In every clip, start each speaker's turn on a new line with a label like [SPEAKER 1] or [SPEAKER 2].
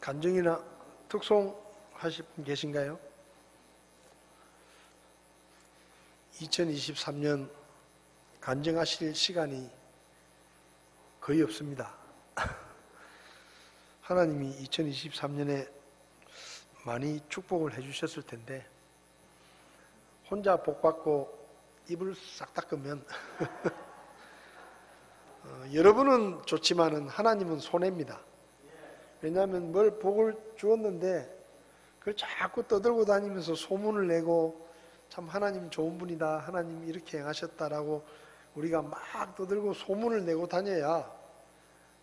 [SPEAKER 1] 간증이나 특송 하실 분 계신가요? 2023년 간증하실 시간이 거의 없습니다. 하나님이 2023년에 많이 축복을 해주셨을 텐데 혼자 복받고 입을 싹 닦으면 여러분은 좋지만은 하나님은 손해입니다. 왜냐하면 뭘 복을 주었는데 그걸 자꾸 떠들고 다니면서 소문을 내고 참 하나님 좋은 분이다, 하나님 이렇게 행하셨다라고 우리가 막 떠들고 소문을 내고 다녀야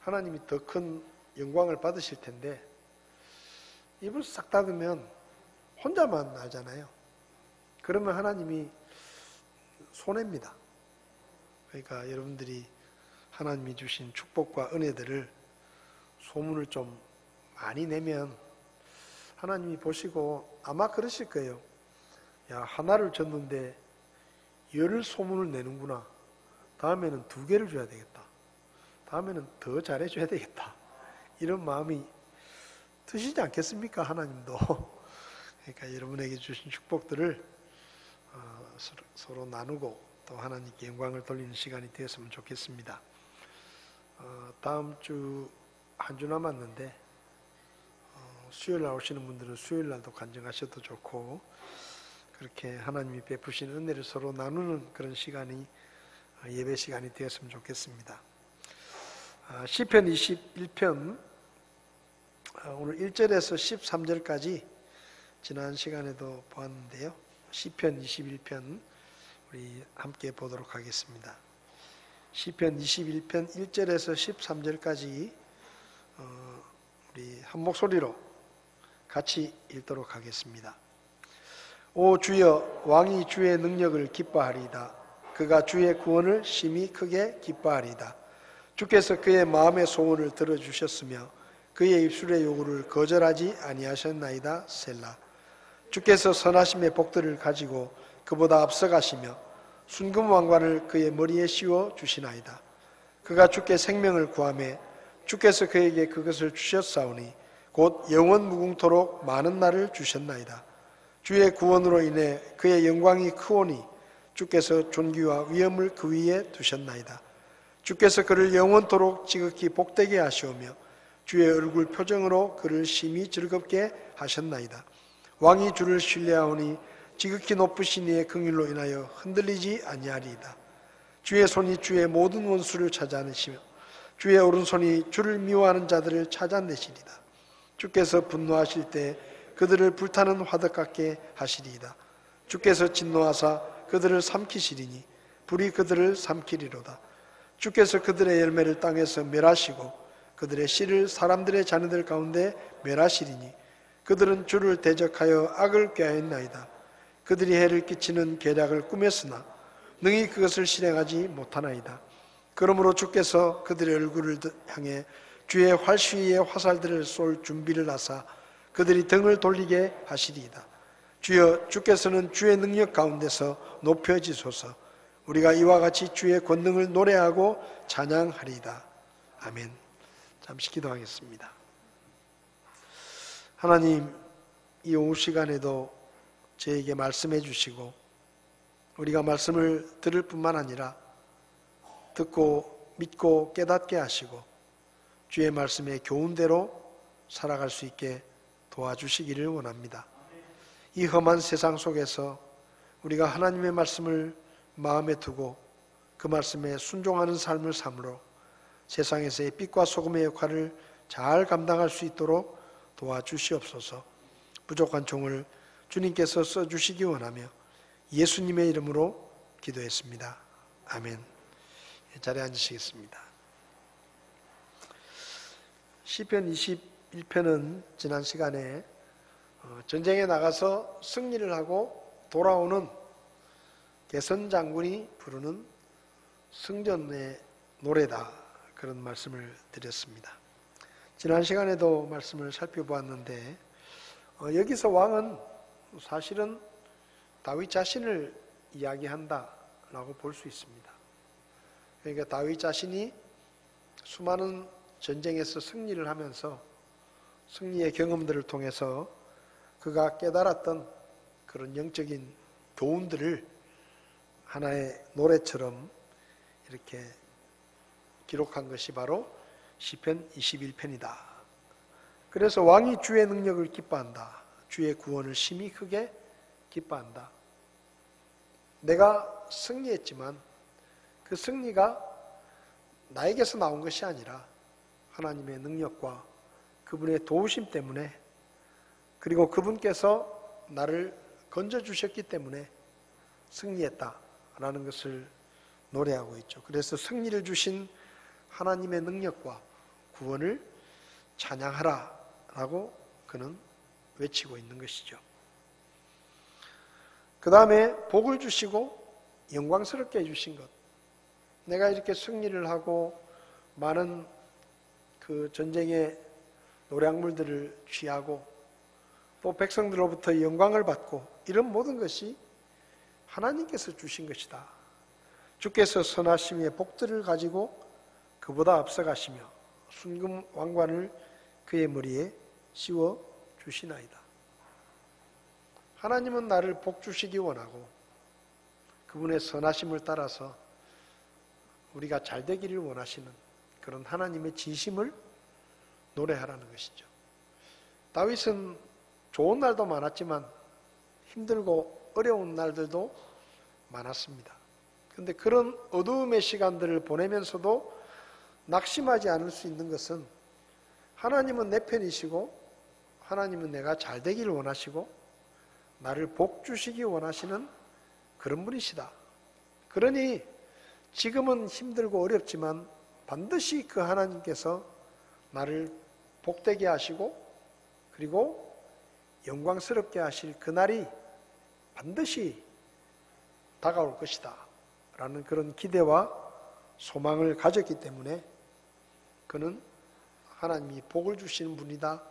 [SPEAKER 1] 하나님이 더 큰 영광을 받으실 텐데 입을 싹 닫으면 혼자만 하잖아요. 그러면 하나님이 손해입니다. 그러니까 여러분들이 하나님이 주신 축복과 은혜들을 소문을 좀 많이 내면 하나님이 보시고 아마 그러실 거예요. 야, 하나를 줬는데 10 소문을 내는구나. 다음에는 2개를 줘야 되겠다. 다음에는 더 잘해줘야 되겠다. 이런 마음이 드시지 않겠습니까? 하나님도. 그러니까 여러분에게 주신 축복들을 서로 나누고 또 하나님께 영광을 돌리는 시간이 되었으면 좋겠습니다. 다음 주 한 주 남았는데 수요일날 오시는 분들은 수요일날도 간증하셔도 좋고 그렇게 하나님이 베푸신 은혜를 서로 나누는 그런 시간이 예배 시간이 되었으면 좋겠습니다. 시편 21편 오늘 1절에서 13절까지 지난 시간에도 보았는데요. 시편 21편 우리 함께 보도록 하겠습니다. 시편 21편 1절에서 13절까지 우리 한 목소리로 같이 읽도록 하겠습니다. 오 주여, 왕이 주의 능력을 기뻐하리이다. 그가 주의 구원을 심히 크게 기뻐하리이다. 주께서 그의 마음의 소원을 들어주셨으며 그의 입술의 요구를 거절하지 아니하셨나이다. 셀라. 주께서 선하심의 복들을 가지고 그보다 앞서가시며 순금 왕관을 그의 머리에 씌워 주시나이다. 그가 주께 생명을 구하매 주께서 그에게 그것을 주셨사오니 곧 영원 무궁토록 많은 날을 주셨나이다. 주의 구원으로 인해 그의 영광이 크오니 주께서 존귀와 위엄을 그 위에 두셨나이다. 주께서 그를 영원토록 지극히 복되게 하시오며 주의 얼굴 표정으로 그를 심히 즐겁게 하셨나이다. 왕이 주를 신뢰하오니 지극히 높으신 이의 긍휼로 인하여 흔들리지 아니하리이다. 주의 손이 주의 모든 원수를 찾아내시며 주의 오른손이 주를 미워하는 자들을 찾아내시리다. 주께서 분노하실 때 그들을 불타는 화덕 같게 하시리이다. 주께서 진노하사 그들을 삼키시리니 불이 그들을 삼키리로다. 주께서 그들의 열매를 땅에서 멸하시고 그들의 씨를 사람들의 자녀들 가운데 멸하시리니 그들은 주를 대적하여 악을 꾀하였나이다. 그들이 해를 끼치는 계략을 꾸몄으나 능히 그것을 실행하지 못하나이다. 그러므로 주께서 그들의 얼굴을 향해 주의 활시위의 화살들을 쏠 준비를 하사 그들이 등을 돌리게 하시리이다. 주여, 주께서는 주의 능력 가운데서 높여지소서. 우리가 이와 같이 주의 권능을 노래하고 찬양하리이다. 아멘. 잠시 기도하겠습니다. 하나님, 이 오후 시간에도 저에게 말씀해 주시고 우리가 말씀을 들을 뿐만 아니라 듣고 믿고 깨닫게 하시고 주의 말씀의 교훈대로 살아갈 수 있게 도와주시기를 원합니다. 이 험한 세상 속에서 우리가 하나님의 말씀을 마음에 두고 그 말씀에 순종하는 삶을 삶으로 세상에서의 빛과 소금의 역할을 잘 감당할 수 있도록 도와주시옵소서. 부족한 종을 주님께서 써주시기 원하며 예수님의 이름으로 기도했습니다. 아멘. 자리에 앉으시겠습니다. 시편 21편은 지난 시간에 전쟁에 나가서 승리를 하고 돌아오는 개선 장군이 부르는 승전의 노래다, 그런 말씀을 드렸습니다. 지난 시간에도 말씀을 살펴보았는데 여기서 왕은 사실은 다윗 자신을 이야기한다라고 볼 수 있습니다. 그러니까 다윗 자신이 수많은 전쟁에서 승리를 하면서 승리의 경험들을 통해서 그가 깨달았던 그런 영적인 교훈들을 하나의 노래처럼 이렇게 기록한 것이 바로 시편 21편이다. 그래서 왕이 주의 능력을 기뻐한다. 주의 구원을 심히 크게 기뻐한다. 내가 승리했지만 그 승리가 나에게서 나온 것이 아니라 하나님의 능력과 그분의 도우심 때문에, 그리고 그분께서 나를 건져주셨기 때문에 승리했다라는 것을 노래하고 있죠. 그래서 승리를 주신 하나님의 능력과 구원을 찬양하라라고 그는 외치고 있는 것이죠. 그 다음에 복을 주시고 영광스럽게 해주신 것. 내가 이렇게 승리를 하고 많은 그 전쟁의 노량물들을 취하고 또 백성들로부터 영광을 받고 이런 모든 것이 하나님께서 주신 것이다. 주께서 선하심의 복들을 가지고 그보다 앞서가시며 순금 왕관을 그의 머리에 씌워 주시나이다. 하나님은 나를 복 주시기 원하고 그분의 선하심을 따라서 우리가 잘 되기를 원하시는 그런 하나님의 진심을 노래하라는 것이죠. 다윗은 좋은 날도 많았지만 힘들고 어려운 날들도 많았습니다. 그런데 그런 어두움의 시간들을 보내면서도 낙심하지 않을 수 있는 것은 하나님은 내 편이시고 하나님은 내가 잘 되기를 원하시고 나를 복 주시기 원하시는 그런 분이시다. 그러니 지금은 힘들고 어렵지만 반드시 그 하나님께서 나를 복되게 하시고 그리고 영광스럽게 하실 그날이 반드시 다가올 것이다 라는 그런 기대와 소망을 가졌기 때문에 그는 하나님이 복을 주시는 분이다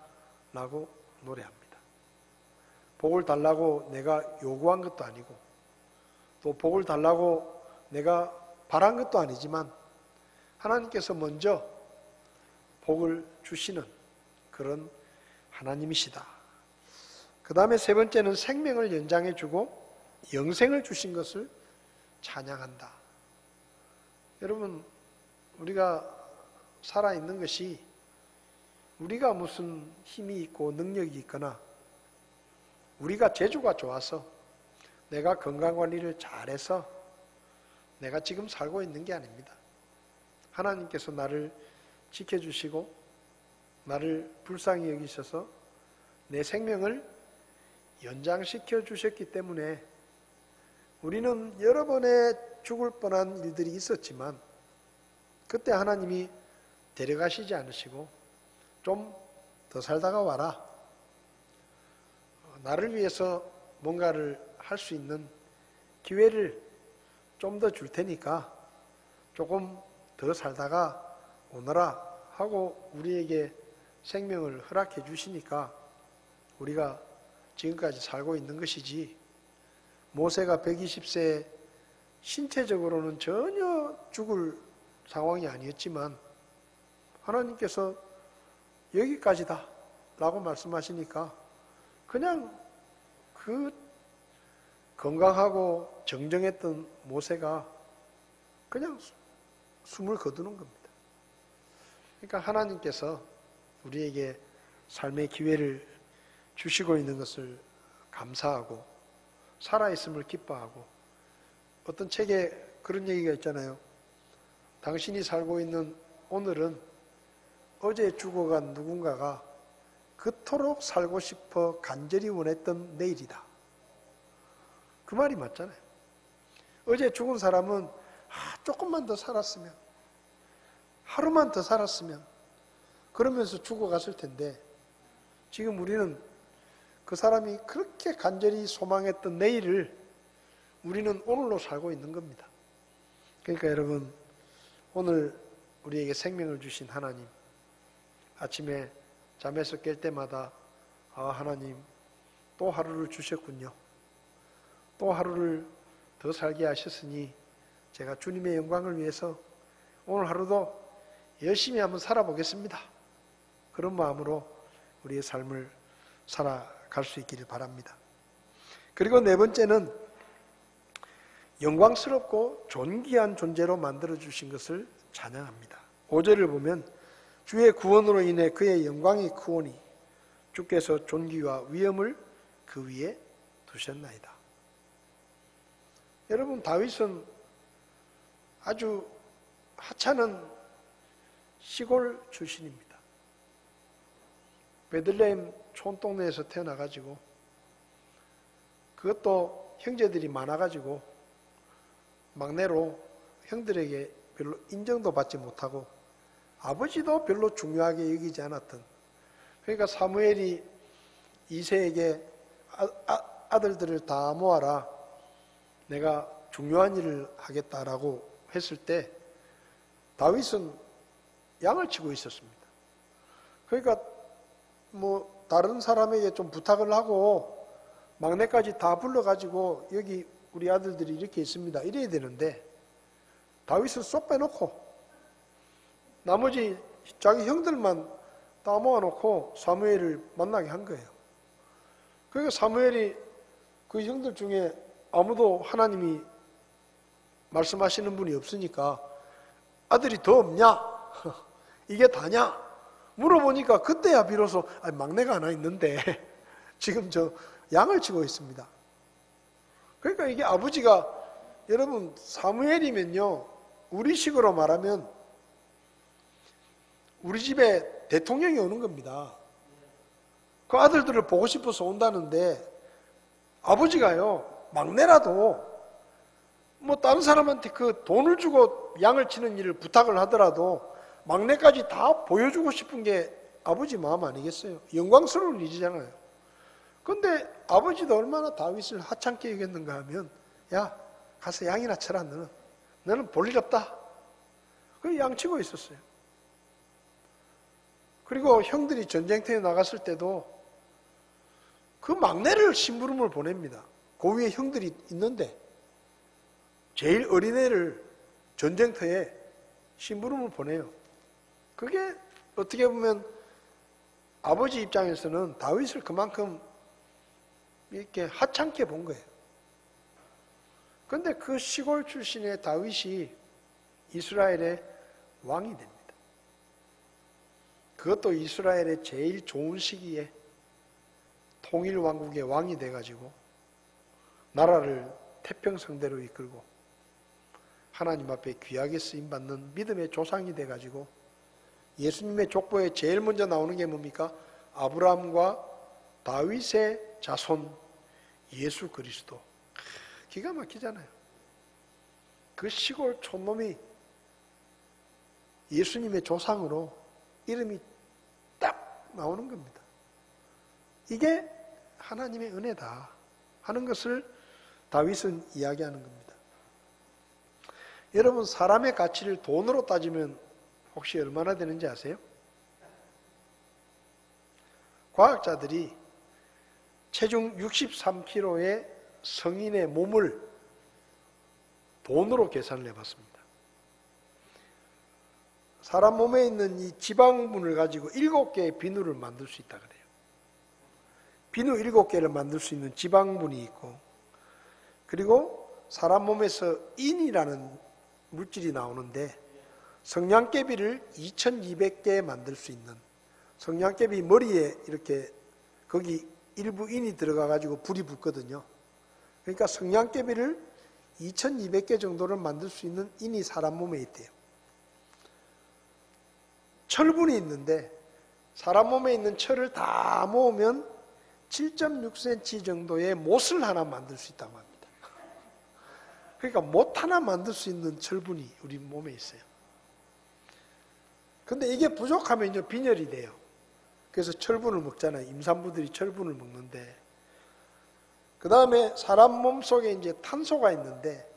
[SPEAKER 1] 라고 노래합니다. 복을 달라고 내가 요구한 것도 아니고 또 복을 달라고 내가 바란 것도 아니지만 하나님께서 먼저 복을 주시는 그런 하나님이시다. 그 다음에 세 번째는 생명을 연장해 주고 영생을 주신 것을 찬양한다. 여러분, 우리가 살아있는 것이 우리가 무슨 힘이 있고 능력이 있거나 우리가 재주가 좋아서 내가 건강관리를 잘해서 내가 지금 살고 있는 게 아닙니다. 하나님께서 나를 지켜주시고 나를 불쌍히 여기셔서 내 생명을 연장시켜 주셨기 때문에 우리는 여러 번의 죽을 뻔한 일들이 있었지만 그때 하나님이 데려가시지 않으시고 좀 더 살다가 와라. 나를 위해서 뭔가를 할 수 있는 기회를 좀 더 줄 테니까 조금 더 살다가 오너라 하고 우리에게 생명을 허락해 주시니까 우리가 지금까지 살고 있는 것이지, 모세가 120세 신체적으로는 전혀 죽을 상황이 아니었지만 하나님께서 여기까지다 라고 말씀하시니까 그냥 그 건강하고 정정했던 모세가 그냥 숨을 거두는 겁니다. 그러니까 하나님께서 우리에게 삶의 기회를 주시고 있는 것을 감사하고 살아있음을 기뻐하고, 어떤 책에 그런 얘기가 있잖아요. 당신이 살고 있는 오늘은 어제 죽어간 누군가가 그토록 살고 싶어 간절히 원했던 내일이다. 그 말이 맞잖아요. 어제 죽은 사람은 조금만 더 살았으면, 하루만 더 살았으면 그러면서 죽어갔을 텐데, 지금 우리는 그 사람이 그렇게 간절히 소망했던 내일을 우리는 오늘로 살고 있는 겁니다. 그러니까 여러분, 오늘 우리에게 생명을 주신 하나님, 아침에 잠에서 깰 때마다 하나님 또 하루를 주셨군요. 또 하루를 더 살게 하셨으니 제가 주님의 영광을 위해서 오늘 하루도 열심히 한번 살아보겠습니다. 그런 마음으로 우리의 삶을 살아갈 수 있기를 바랍니다. 그리고 네 번째는 영광스럽고 존귀한 존재로 만들어주신 것을 찬양합니다. 5절을 보면 주의 구원으로 인해 그의 영광이 크오니 주께서 존귀와 위엄을 그 위에 두셨나이다. 여러분, 다윗은 아주 하찮은 시골 출신입니다. 베들레헴 촌동네에서 태어나가지고, 그것도 형제들이 많아가지고 막내로 형들에게 별로 인정도 받지 못하고 아버지도 별로 중요하게 여기지 않았던, 그러니까 사무엘이 이새에게 아들들을 다 모아라, 내가 중요한 일을 하겠다라고 했을 때 다윗은 양을 치고 있었습니다. 그러니까 뭐 다른 사람에게 좀 부탁을 하고 막내까지 다 불러가지고 여기 우리 아들들이 이렇게 있습니다, 이래야 되는데 다윗은 쏙 빼놓고 나머지 자기 형들만 다 모아놓고 사무엘을 만나게 한 거예요. 그러니까 사무엘이 그 형들 중에 아무도 하나님이 말씀하시는 분이 없으니까 아들이 더 없냐? 이게 다냐? 물어보니까 그때야 비로소 막내가 하나 있는데 지금 저 양을 치고 있습니다. 그러니까 이게 아버지가, 여러분, 사무엘이면요, 우리식으로 말하면 우리 집에 대통령이 오는 겁니다. 그 아들들을 보고 싶어서 온다는데 아버지가요, 막내라도 뭐 다른 사람한테 그 돈을 주고 양을 치는 일을 부탁을 하더라도 막내까지 다 보여주고 싶은 게 아버지 마음 아니겠어요? 영광스러운 일이잖아요. 근데 아버지도 얼마나 다윗을 하찮게 여겼는가 하면, 야, 가서 양이나 쳐라, 너는 볼 일 없다. 그 양 치고 있었어요. 그리고 형들이 전쟁터에 나갔을 때도 그 막내를 심부름을 보냅니다. 그 위에 형들이 있는데 제일 어린애를 전쟁터에 심부름을 보내요. 그게 어떻게 보면 아버지 입장에서는 다윗을 그만큼 이렇게 하찮게 본 거예요. 그런데 그 시골 출신의 다윗이 이스라엘의 왕이 됩니다. 그것도 이스라엘의 제일 좋은 시기에 통일 왕국의 왕이 돼가지고 나라를 태평성대로 이끌고 하나님 앞에 귀하게 쓰임받는 믿음의 조상이 돼가지고 예수님의 족보에 제일 먼저 나오는 게 뭡니까? 아브라함과 다윗의 자손 예수 그리스도. 기가 막히잖아요. 그 시골 촌놈이 예수님의 조상으로 이름이 딱 나오는 겁니다. 이게 하나님의 은혜다 하는 것을 다윗은 이야기하는 겁니다. 여러분, 사람의 가치를 돈으로 따지면 혹시 얼마나 되는지 아세요? 과학자들이 체중 63kg의 성인의 몸을 돈으로 계산을 해봤습니다. 사람 몸에 있는 이 지방분을 가지고 7개의 비누를 만들 수 있다 그래요. 비누 7개를 만들 수 있는 지방분이 있고, 그리고 사람 몸에서 인이라는 물질이 나오는데 성냥개비를 2200개 만들 수 있는, 성냥개비 머리에 이렇게 거기 일부 인이 들어가 가지고 불이 붙거든요. 그러니까 성냥개비를 2200개 정도를 만들 수 있는 인이 사람 몸에 있대요. 철분이 있는데 사람 몸에 있는 철을 다 모으면 7.6cm 정도의 못을 하나 만들 수 있다고 합니다. 그러니까 못 하나 만들 수 있는 철분이 우리 몸에 있어요. 근데 이게 부족하면요, 빈혈이 돼요. 그래서 철분을 먹잖아요. 임산부들이 철분을 먹는데, 그 다음에 사람 몸 속에 이제 탄소가 있는데,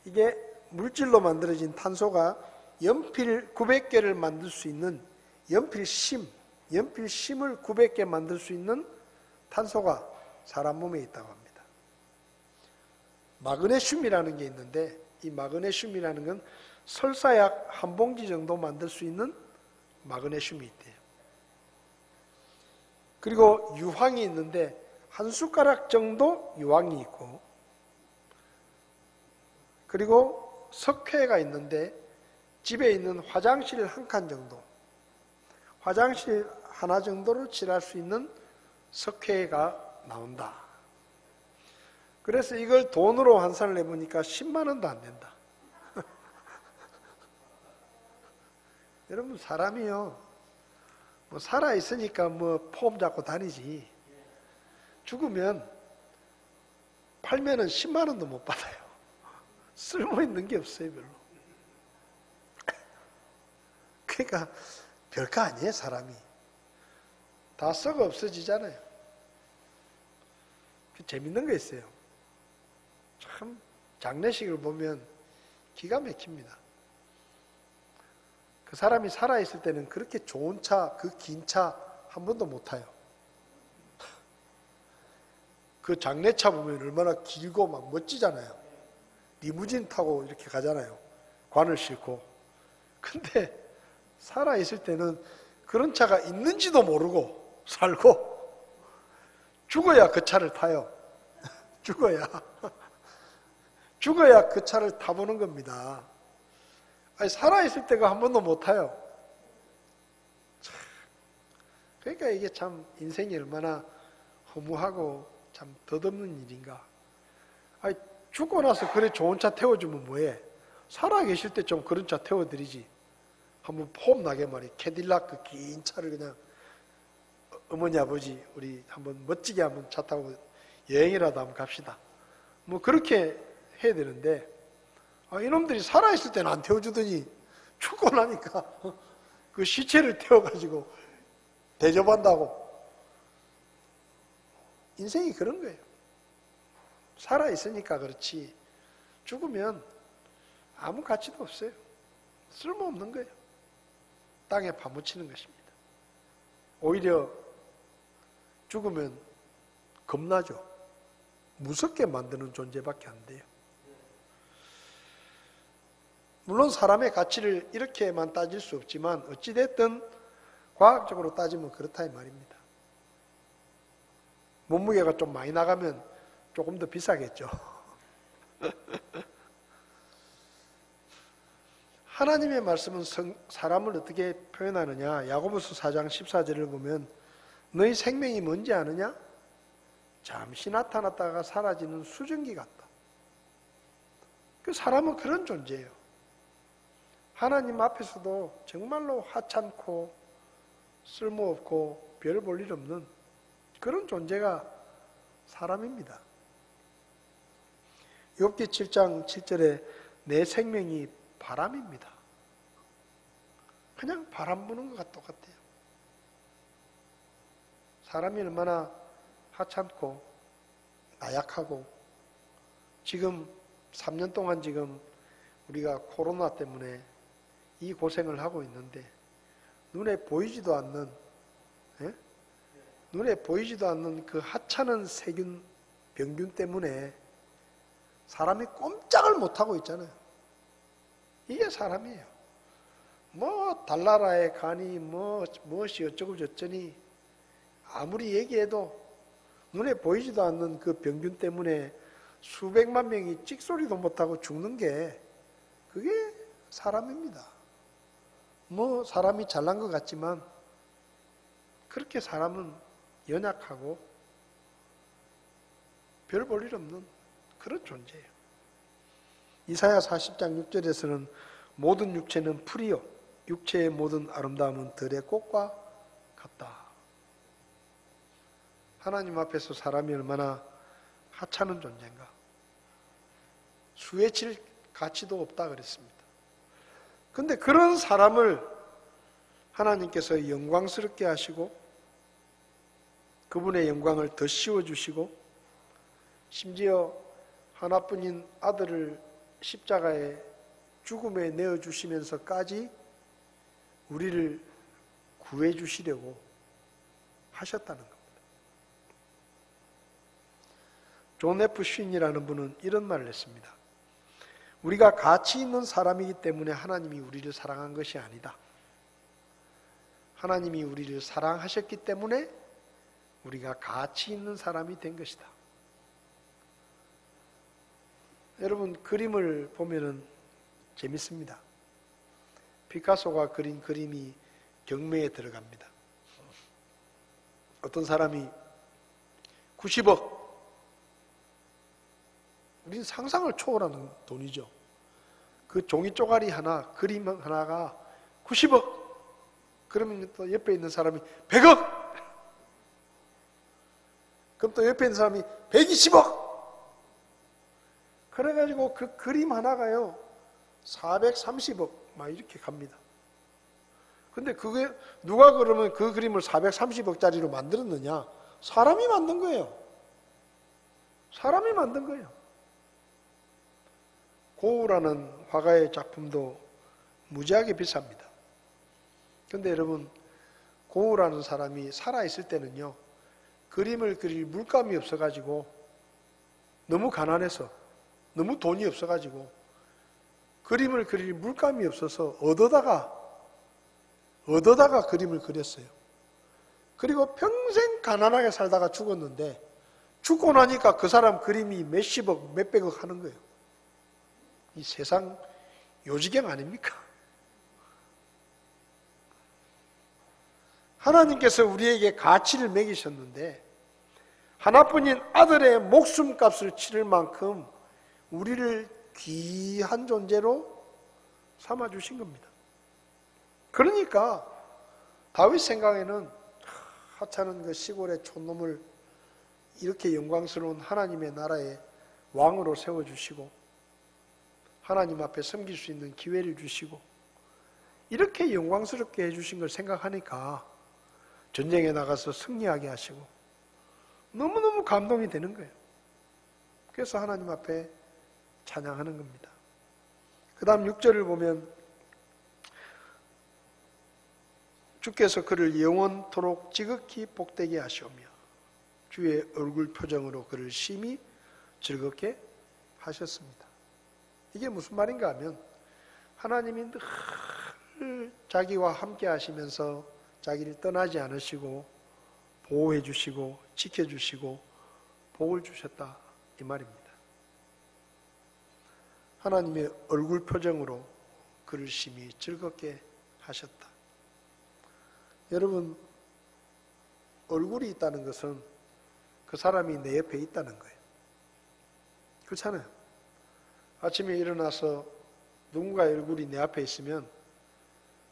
[SPEAKER 1] 이게 물질로 만들어진 탄소가 연필 900개를 만들 수 있는 연필심을 900개 만들 수 있는 탄소가 사람 몸에 있다고 합니다. 마그네슘이라는 게 있는데, 이 마그네슘이라는 건 설사약 한 봉지 정도 만들 수 있는 마그네슘이 있대요. 그리고 유황이 있는데 한 숟가락 정도 유황이 있고, 그리고 석회가 있는데 집에 있는 화장실 한 칸 정도, 화장실 하나 정도를 칠할 수 있는 석회가 나온다. 그래서 이걸 돈으로 환산을 해보니까 10만 원도 안 된다. 여러분, 사람이요, 뭐 살아있으니까 뭐 폼 잡고 다니지, 죽으면 팔면은 10만 원도 못 받아요. 쓸모 있는 게 없어요, 별로. 그러니까 별거 아니에요, 사람이. 다 썩어 없어지잖아요. 재밌는 거 있어요. 참 장례식을 보면 기가 막힙니다. 그 사람이 살아있을 때는 그렇게 좋은 차, 그 긴 차 한 번도 못 타요. 그 장례차 보면 얼마나 길고 막 멋지잖아요. 리무진 타고 이렇게 가잖아요. 관을 싣고. 근데 살아있을 때는 그런 차가 있는지도 모르고 살고, 죽어야 그 차를 타요. 죽어야 그 차를 타보는 겁니다. 아니, 살아있을 때가 한 번도 못 타요. 그러니까 이게 참 인생이 얼마나 허무하고 참 덧없는 일인가. 아니, 죽고 나서 그래 좋은 차 태워주면 뭐해? 살아 계실 때 좀 그런 차 태워드리지. 한번 폼 나게 말이야. 캐딜락 그 긴 차를 그냥, 어머니 아버지 우리 한번 멋지게 한번 차 타고 여행이라도 한번 갑시다. 뭐 그렇게 해야 되는데, 이놈들이 살아있을 때는 안 태워주더니 죽고 나니까 그 시체를 태워가지고 대접한다고. 인생이 그런 거예요. 살아있으니까 그렇지 죽으면 아무 가치도 없어요. 쓸모없는 거예요. 땅에 파묻히는 것입니다. 오히려 죽으면 겁나죠. 무섭게 만드는 존재밖에 안 돼요. 물론 사람의 가치를 이렇게만 따질 수 없지만 어찌됐든 과학적으로 따지면 그렇다 이 말입니다. 몸무게가 좀 많이 나가면 조금 더 비싸겠죠. 하나님의 말씀은 사람을 어떻게 표현하느냐? 야고보서 4장 14절을 보면 너희 생명이 뭔지 아느냐? 잠시 나타났다가 사라지는 수증기 같다. 그 사람은 그런 존재예요. 하나님 앞에서도 정말로 하찮고 쓸모없고 별 볼 일 없는 그런 존재가 사람입니다. 욥기 7장 7절에 내 생명이 바람입니다. 그냥 바람 부는 것과 똑같아요. 사람이 얼마나 하찮고 나약하고, 지금 3년 동안 지금 우리가 코로나 때문에 이 고생을 하고 있는데 눈에 보이지도 않는, 눈에 보이지도 않는 그 하찮은 세균, 병균 때문에 사람이 꼼짝을 못하고 있잖아요. 이게 사람이에요. 뭐 달나라에 가니 무엇이 어쩌고 저쩌니 아무리 얘기해도 눈에 보이지도 않는 그 병균 때문에 수백만 명이 찍소리도 못하고 죽는 게 그게 사람입니다. 뭐 사람이 잘난 것 같지만 그렇게 사람은 연약하고 별 볼 일 없는 그런 존재예요. 이사야 40장 6절에서는 모든 육체는 풀이요 육체의 모든 아름다움은 들의 꽃과 같다. 하나님 앞에서 사람이 얼마나 하찮은 존재인가. 수에 칠 가치도 없다 그랬습니다. 근데 그런 사람을 하나님께서 영광스럽게 하시고 그분의 영광을 더 씌워주시고 심지어 하나뿐인 아들을 십자가에 죽음에 내어주시면서까지 우리를 구해주시려고 하셨다는 겁니다. 존 F. 쉰이라는 분은 이런 말을 했습니다. 우리가 가치 있는 사람이기 때문에 하나님이 우리를 사랑한 것이 아니다. 하나님이 우리를 사랑하셨기 때문에 우리가 가치 있는 사람이 된 것이다. 여러분, 그림을 보면은 재밌습니다. 피카소가 그린 그림이 경매에 들어갑니다. 어떤 사람이 90억, 우리는 상상을 초월하는 돈이죠. 그 종이 쪼가리 하나, 그림 하나가 90억. 그러면 또 옆에 있는 사람이 100억. 그럼 또 옆에 있는 사람이 120억. 그래가지고 그 그림 하나가요 430억 막 이렇게 갑니다. 근데 그게 누가 그러면 그 그림을 430억짜리로 만들었느냐? 사람이 만든 거예요. 사람이 만든 거예요. 고우라는 화가의 작품도 무지하게 비쌉니다. 근데 여러분, 고우라는 사람이 살아있을 때는요, 그림을 그릴 물감이 없어가지고, 너무 가난해서, 너무 돈이 없어가지고, 그림을 그릴 물감이 없어서 얻어다가 그림을 그렸어요. 그리고 평생 가난하게 살다가 죽었는데, 죽고 나니까 그 사람 그림이 몇십억, 몇백억 하는 거예요. 이 세상 요지경 아닙니까? 하나님께서 우리에게 가치를 매기셨는데 하나뿐인 아들의 목숨값을 치를 만큼 우리를 귀한 존재로 삼아주신 겁니다. 그러니까 다윗 생각에는 하찮은 그 시골의 촌놈을 이렇게 영광스러운 하나님의 나라의 왕으로 세워주시고 하나님 앞에 섬길 수 있는 기회를 주시고 이렇게 영광스럽게 해주신 걸 생각하니까 전쟁에 나가서 승리하게 하시고 너무너무 감동이 되는 거예요. 그래서 하나님 앞에 찬양하는 겁니다. 그 다음 6절을 보면 주께서 그를 영원토록 지극히 복되게 하시오며 주의 얼굴 표정으로 그를 심히 즐겁게 하셨습니다. 이게 무슨 말인가 하면 하나님이 늘 자기와 함께 하시면서 자기를 떠나지 않으시고 보호해 주시고 지켜주시고 복을 주셨다 이 말입니다. 하나님의 얼굴 표정으로 그를 심히 즐겁게 하셨다. 여러분, 얼굴이 있다는 것은 그 사람이 내 옆에 있다는 거예요. 그렇잖아요. 아침에 일어나서 누군가의 얼굴이 내 앞에 있으면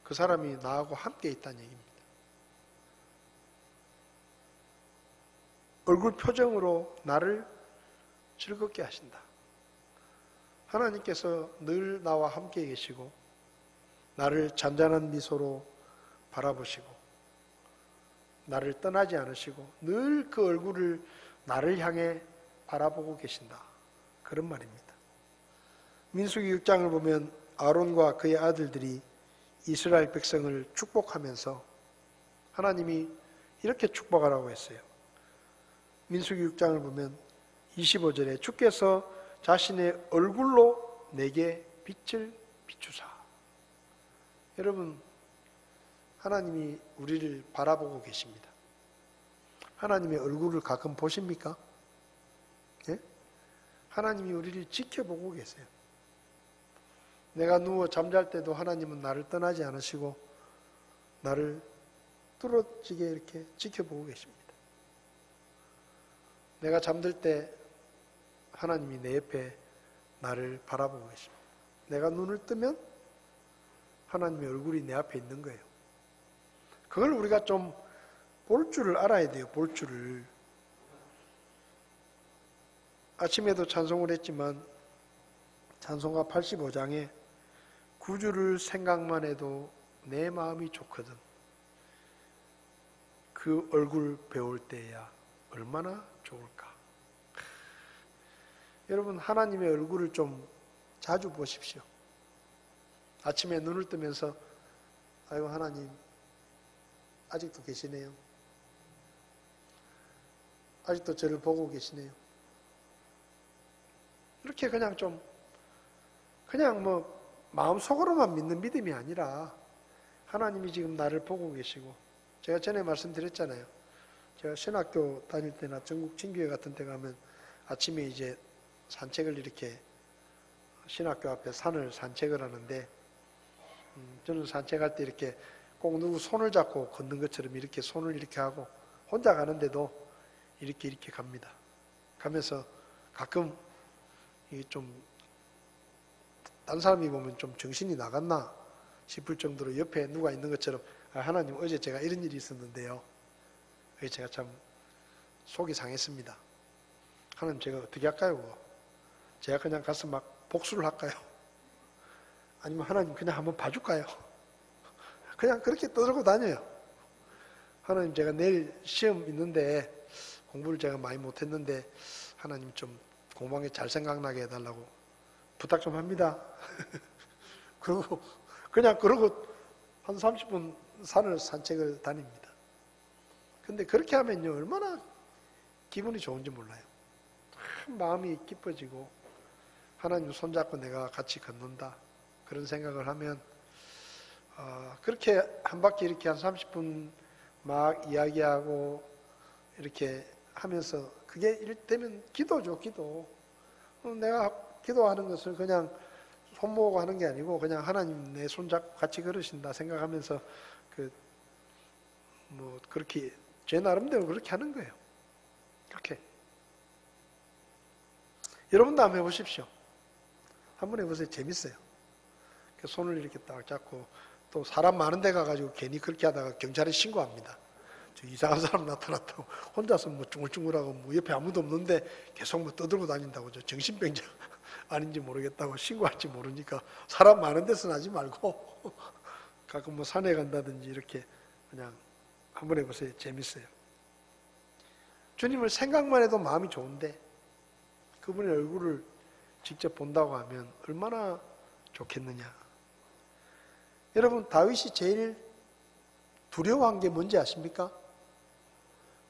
[SPEAKER 1] 그 사람이 나하고 함께 있다는 얘기입니다. 얼굴 표정으로 나를 즐겁게 하신다. 하나님께서 늘 나와 함께 계시고 나를 잔잔한 미소로 바라보시고 나를 떠나지 않으시고 늘 그 얼굴을 나를 향해 바라보고 계신다. 그런 말입니다. 민수기 6장을 보면 아론과 그의 아들들이 이스라엘 백성을 축복하면서 하나님이 이렇게 축복하라고 했어요. 민수기 6장을 보면 25절에 주께서 자신의 얼굴로 내게 빛을 비추사. 여러분, 하나님이 우리를 바라보고 계십니다. 하나님의 얼굴을 가끔 보십니까? 예? 하나님이 우리를 지켜보고 계세요. 내가 누워 잠잘 때도 하나님은 나를 떠나지 않으시고 나를 뚫어지게 이렇게 지켜보고 계십니다. 내가 잠들 때 하나님이 내 옆에 나를 바라보고 계십니다. 내가 눈을 뜨면 하나님의 얼굴이 내 앞에 있는 거예요. 그걸 우리가 좀 볼 줄을 알아야 돼요. 볼 줄을. 아침에도 찬송을 했지만 찬송가 85장에 구주를 생각만 해도 내 마음이 좋거든. 그 얼굴 배울 때야 얼마나 좋을까. 여러분, 하나님의 얼굴을 좀 자주 보십시오. 아침에 눈을 뜨면서 아이고 하나님 아직도 계시네요. 아직도 저를 보고 계시네요. 이렇게 그냥 마음속으로만 믿는 믿음이 아니라 하나님이 지금 나를 보고 계시고 제가 전에 말씀드렸잖아요. 제가 신학교 다닐 때나 전국 친교회 같은 데 가면 아침에 이제 산책을 이렇게 신학교 앞에 산을 산책을 하는데 저는 산책할 때 이렇게 꼭 누구 손을 잡고 걷는 것처럼 이렇게 손을 이렇게 하고 혼자 가는데도 이렇게 갑니다. 가면서 가끔 이게 좀 딴 사람이 보면 좀 정신이 나갔나 싶을 정도로 옆에 누가 있는 것처럼 하나님 어제 제가 이런 일이 있었는데요. 제가 참 속이 상했습니다. 하나님 제가 어떻게 할까요? 제가 그냥 가서 막 복수를 할까요? 아니면 하나님 그냥 한번 봐줄까요? 그냥 그렇게 떠들고 다녀요. 하나님 제가 내일 시험 있는데 공부를 제가 많이 못했는데 하나님 좀 공방에 잘 생각나게 해달라고 부탁 좀 합니다. 그리고 그냥 그러고 한 30분 산을 산책을 다닙니다. 근데 그렇게 하면요 얼마나 기분이 좋은지 몰라요. 참 마음이 기뻐지고 하나님 손잡고 내가 같이 걷는다 그런 생각을 하면 그렇게 한 바퀴 이렇게 한 30분 막 이야기하고 이렇게 하면서 그게 이를테면 기도죠. 기도. 내가 기도하는 것을 그냥 손 모으고 하는 게 아니고 그냥 하나님 내 손잡고 같이 걸으신다 생각하면서 그렇게 제 나름대로 그렇게 하는 거예요. 이렇게. 여러분도 한번 해보십시오. 한번 해보세요. 재밌어요. 손을 이렇게 딱 잡고 또 사람 많은 데 가가지고 괜히 그렇게 하다가 경찰에 신고합니다. 저 이상한 사람 나타났다고 혼자서 뭐 쭈글쭈글하고 뭐 옆에 아무도 없는데 계속 뭐 떠들고 다닌다고 저 정신병자 아닌지 모르겠다고 신고할지 모르니까 사람 많은 데서는 하지 말고 가끔 뭐 산에 간다든지 이렇게 그냥 한번 해보세요. 재밌어요. 주님을 생각만 해도 마음이 좋은데 그분의 얼굴을 직접 본다고 하면 얼마나 좋겠느냐. 여러분 다윗이 제일 두려워한 게 뭔지 아십니까?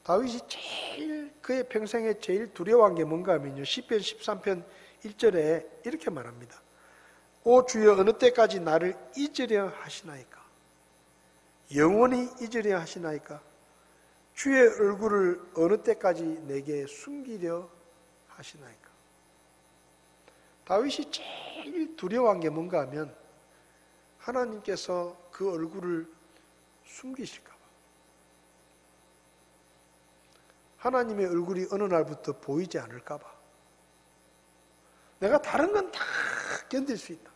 [SPEAKER 1] 다윗이 그의 평생에 제일 두려워한 게 뭔가 하면요. 시편 13편 1절에 이렇게 말합니다. 오 주여 어느 때까지 나를 잊으려 하시나이까? 영원히 잊으려 하시나이까? 주의 얼굴을 어느 때까지 내게 숨기려 하시나이까? 다윗이 제일 두려워한 게 뭔가 하면 하나님께서 그 얼굴을 숨기실까 봐. 하나님의 얼굴이 어느 날부터 보이지 않을까 봐. 내가 다른 건 다 견딜 수 있다.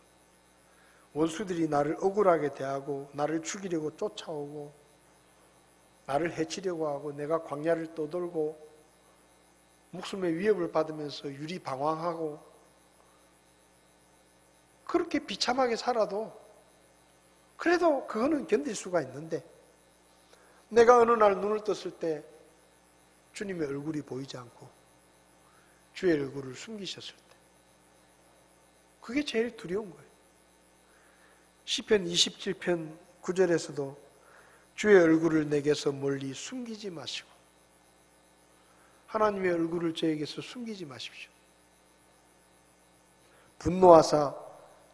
[SPEAKER 1] 원수들이 나를 억울하게 대하고 나를 죽이려고 쫓아오고 나를 해치려고 하고 내가 광야를 떠돌고 목숨의 위협을 받으면서 유리방황하고 그렇게 비참하게 살아도 그래도 그거는 견딜 수가 있는데 내가 어느 날 눈을 떴을 때 주님의 얼굴이 보이지 않고 주의 얼굴을 숨기셨을 때 그게 제일 두려운 거예요. 시편 27편 9절에서도 주의 얼굴을 내게서 멀리 숨기지 마시고 하나님의 얼굴을 저에게서 숨기지 마십시오. 분노하사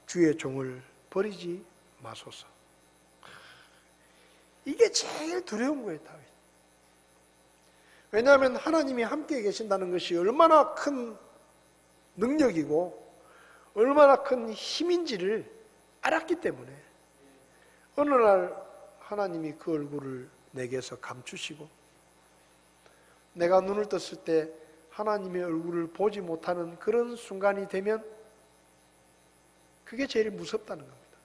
[SPEAKER 1] 주의 종을 버리지 마소서. 이게 제일 두려운 거예요, 다윗. 왜냐하면 하나님이 함께 계신다는 것이 얼마나 큰 능력이고 얼마나 큰 힘인지를 알았기 때문에 어느 날 하나님이 그 얼굴을 내게서 감추시고 내가 눈을 떴을 때 하나님의 얼굴을 보지 못하는 그런 순간이 되면 그게 제일 무섭다는 겁니다.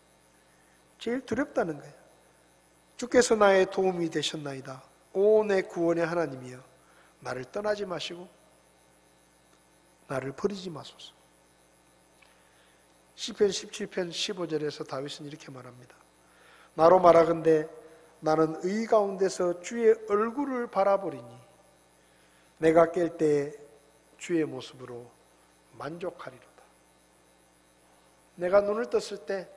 [SPEAKER 1] 제일 두렵다는 거예요. 주께서 나의 도움이 되셨나이다. 오 내 구원의 하나님이여 나를 떠나지 마시고 나를 버리지 마소서. 시편 17편 15절에서 다윗은 이렇게 말합니다. 나로 말하건대 나는 의 가운데서 주의 얼굴을 바라보리니 내가 깰 때에 주의 모습으로 만족하리로다. 내가 눈을 떴을 때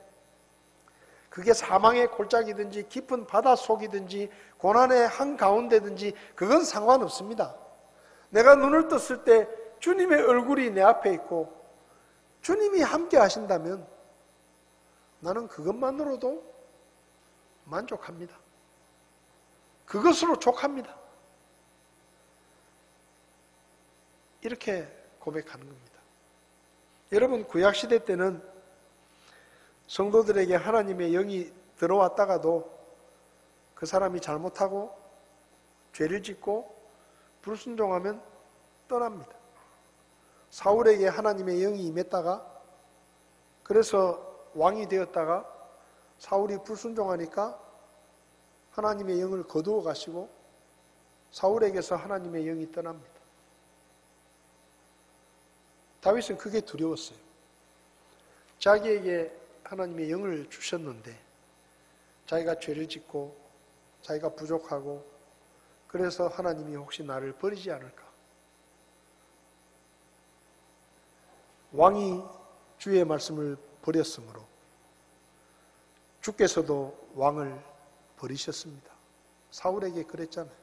[SPEAKER 1] 그게 사망의 골짜기든지 깊은 바닷속이든지 고난의 한가운데든지 그건 상관없습니다. 내가 눈을 떴을 때 주님의 얼굴이 내 앞에 있고 주님이 함께 하신다면 나는 그것만으로도 만족합니다. 그것으로 족합니다. 이렇게 고백하는 겁니다. 여러분, 구약시대 때는 성도들에게 하나님의 영이 들어왔다가도 그 사람이 잘못하고 죄를 짓고 불순종하면 떠납니다. 사울에게 하나님의 영이 임했다가, 그래서 왕이 되었다가 사울이 불순종하니까 하나님의 영을 거두어 가시고 사울에게서 하나님의 영이 떠납니다. 다윗은 그게 두려웠어요. 자기에게 하나님의 영을 주셨는데 자기가 죄를 짓고 자기가 부족하고 그래서 하나님이 혹시 나를 버리지 않을까. 왕이 주의 말씀을 버렸으므로 주께서도 왕을 버리셨습니다. 사울에게 그랬잖아요.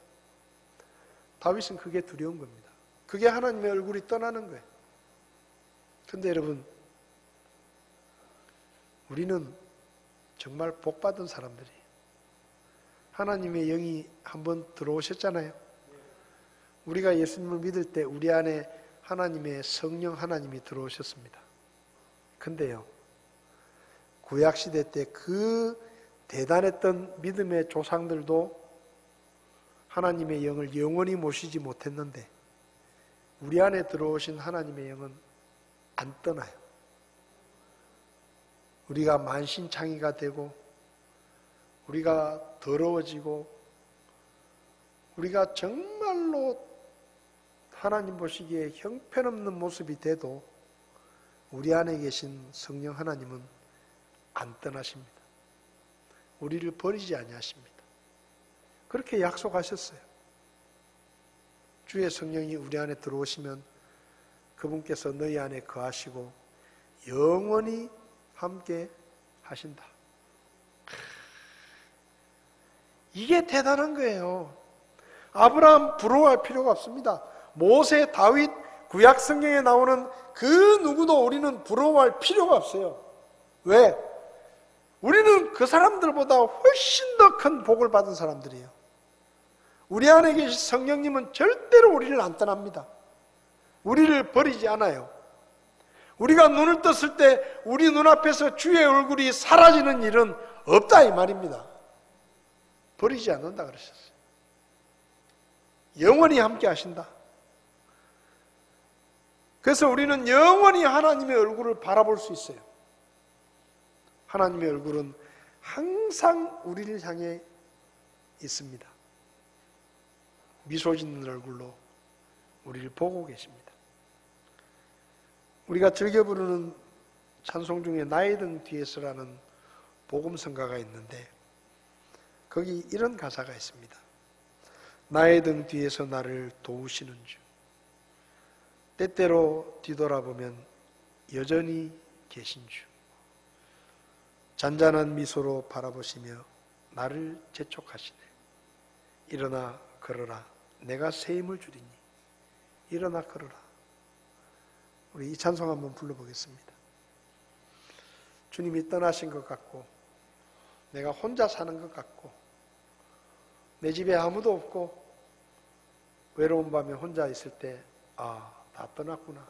[SPEAKER 1] 다윗은 그게 두려운 겁니다. 그게 하나님의 얼굴이 떠나는 거예요. 근데 여러분, 우리는 정말 복받은 사람들이에요. 하나님의 영이 한번 들어오셨잖아요. 우리가 예수님을 믿을 때 우리 안에 하나님의 성령 하나님이 들어오셨습니다. 근데요, 구약시대 때 그 대단했던 믿음의 조상들도 하나님의 영을 영원히 모시지 못했는데 우리 안에 들어오신 하나님의 영은 안 떠나요. 우리가 만신창이가 되고 우리가 더러워지고 우리가 정말로 하나님 보시기에 형편없는 모습이 돼도 우리 안에 계신 성령 하나님은 안 떠나십니다. 우리를 버리지 아니하십니다. 그렇게 약속하셨어요. 주의 성령이 우리 안에 들어오시면 그분께서 너희 안에 거하시고 영원히 함께 하신다. 이게 대단한 거예요. 아브라함 부러워할 필요가 없습니다. 모세, 다윗, 구약 성경에 나오는 그 누구도 우리는 부러워할 필요가 없어요. 왜? 우리는 그 사람들보다 훨씬 더 큰 복을 받은 사람들이에요. 우리 안에 계신 성령님은 절대로 우리를 안 떠납니다. 우리를 버리지 않아요. 우리가 눈을 떴을 때 우리 눈앞에서 주의 얼굴이 사라지는 일은 없다 이 말입니다. 버리지 않는다 그러셨어요. 영원히 함께 하신다. 그래서 우리는 영원히 하나님의 얼굴을 바라볼 수 있어요. 하나님의 얼굴은 항상 우리를 향해 있습니다. 미소 짓는 얼굴로 우리를 보고 계십니다. 우리가 즐겨 부르는 찬송 중에 나의 등 뒤에서라는 복음성가가 있는데 거기 이런 가사가 있습니다. 나의 등 뒤에서 나를 도우시는 주, 때때로 뒤돌아보면 여전히 계신 주, 잔잔한 미소로 바라보시며 나를 재촉하시네. 일어나 걸어라, 내가 새 힘을 주리니. 일어나 걸어라. 우리 이 찬송 한번 불러보겠습니다. 주님이 떠나신 것 같고 내가 혼자 사는 것 같고 내 집에 아무도 없고 외로운 밤에 혼자 있을 때 다 떠났구나.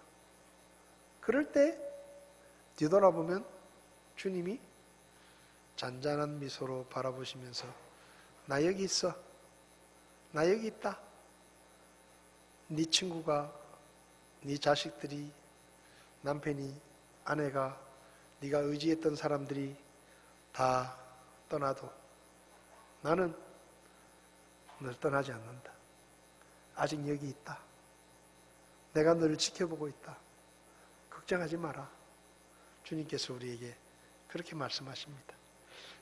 [SPEAKER 1] 그럴 때 뒤돌아보면 주님이 잔잔한 미소로 바라보시면서 나 여기 있어. 나 여기 있다. 네 친구가, 네 자식들이, 남편이, 아내가, 네가 의지했던 사람들이 다 떠나도 나는 널 떠나지 않는다. 아직 여기 있다. 내가 너를 지켜보고 있다. 걱정하지 마라. 주님께서 우리에게 그렇게 말씀하십니다.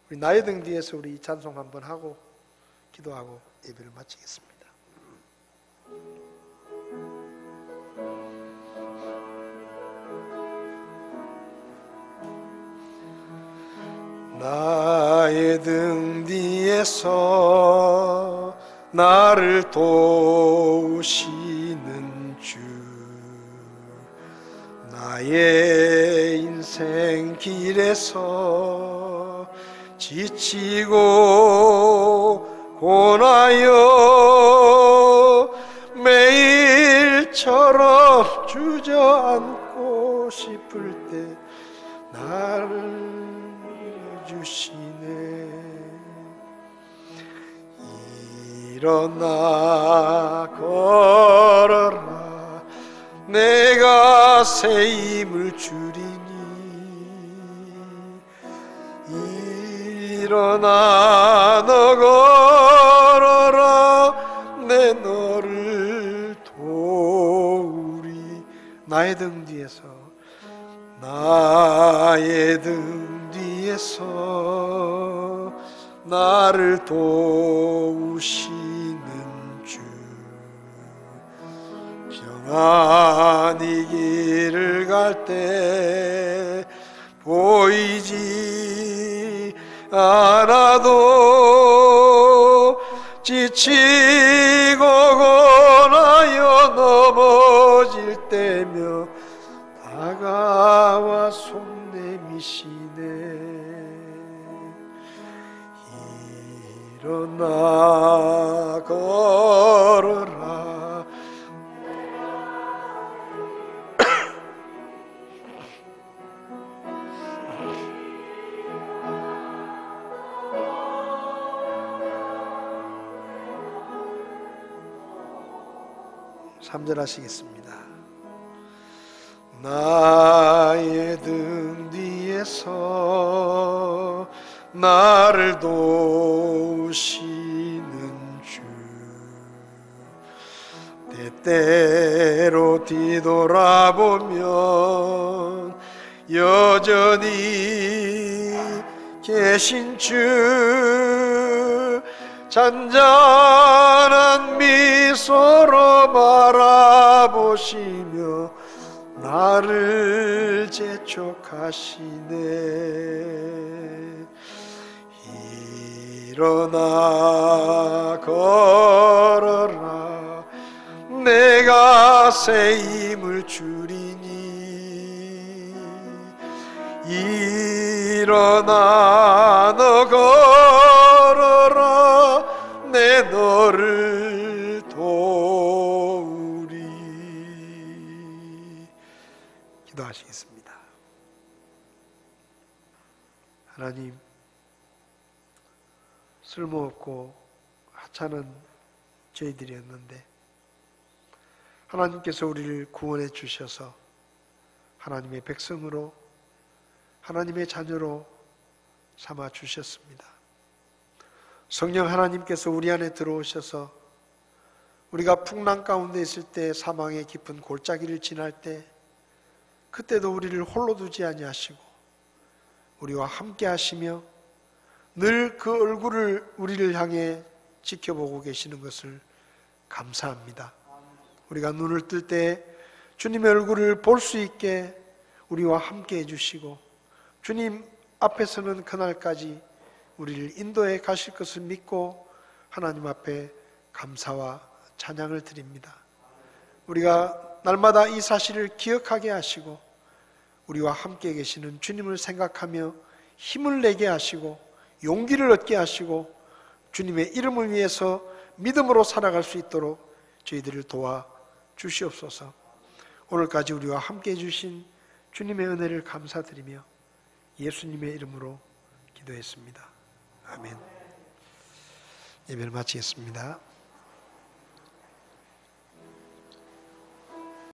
[SPEAKER 1] 우리 나의 등 뒤에서 우리 이 찬송 한번 하고 기도하고 예배를 마치겠습니다. 나의 등 뒤에서 나를 도우시는 주, 나의 인생 길에서 지치고 고나여 매일처럼 주저앉고 싶을 때 나를 주시네. 일어나 걸어라 내가 새 힘을 주리니. 일어나 너 걸어라 내 너를 도우리. 나의 등 뒤에서 나의 등 뒤에서 나를 도우시는 주. 평안히 길을 갈 때 보이지 않아도 지치고 고나여 넘어질 때며 다가와 손 내미시네. 일어나 걸어라 삼 절 하시겠습니다. 나의 등 뒤에서 나를 도우시는 주. 때때로 뒤돌아보면 여전히 계신 주. 잔잔한 미소로 바라보시며 나를 재촉하시네. 일어나 걸어라 내가 새 힘을 주리니. 일어나 너 걸어라 내 너를 도우리. 기도하시겠습니다. 하나님, 쓸모없고 하찮은 저희들이었는데 하나님께서 우리를 구원해 주셔서 하나님의 백성으로 하나님의 자녀로 삼아 주셨습니다. 성령 하나님께서 우리 안에 들어오셔서 우리가 풍랑 가운데 있을 때, 사망의 깊은 골짜기를 지날 때, 그때도 우리를 홀로 두지 아니하시고 우리와 함께 하시며 늘 그 얼굴을 우리를 향해 지켜보고 계시는 것을 감사합니다. 우리가 눈을 뜰 때 주님의 얼굴을 볼 수 있게 우리와 함께 해주시고 주님 앞에서는 그날까지 우리를 인도해 가실 것을 믿고 하나님 앞에 감사와 찬양을 드립니다. 우리가 날마다 이 사실을 기억하게 하시고 우리와 함께 계시는 주님을 생각하며 힘을 내게 하시고 용기를 얻게 하시고 주님의 이름을 위해서 믿음으로 살아갈 수 있도록 저희들을 도와 주시옵소서. 오늘까지 우리와 함께 해주신 주님의 은혜를 감사드리며 예수님의 이름으로 기도했습니다. 아멘. 예배를 마치겠습니다.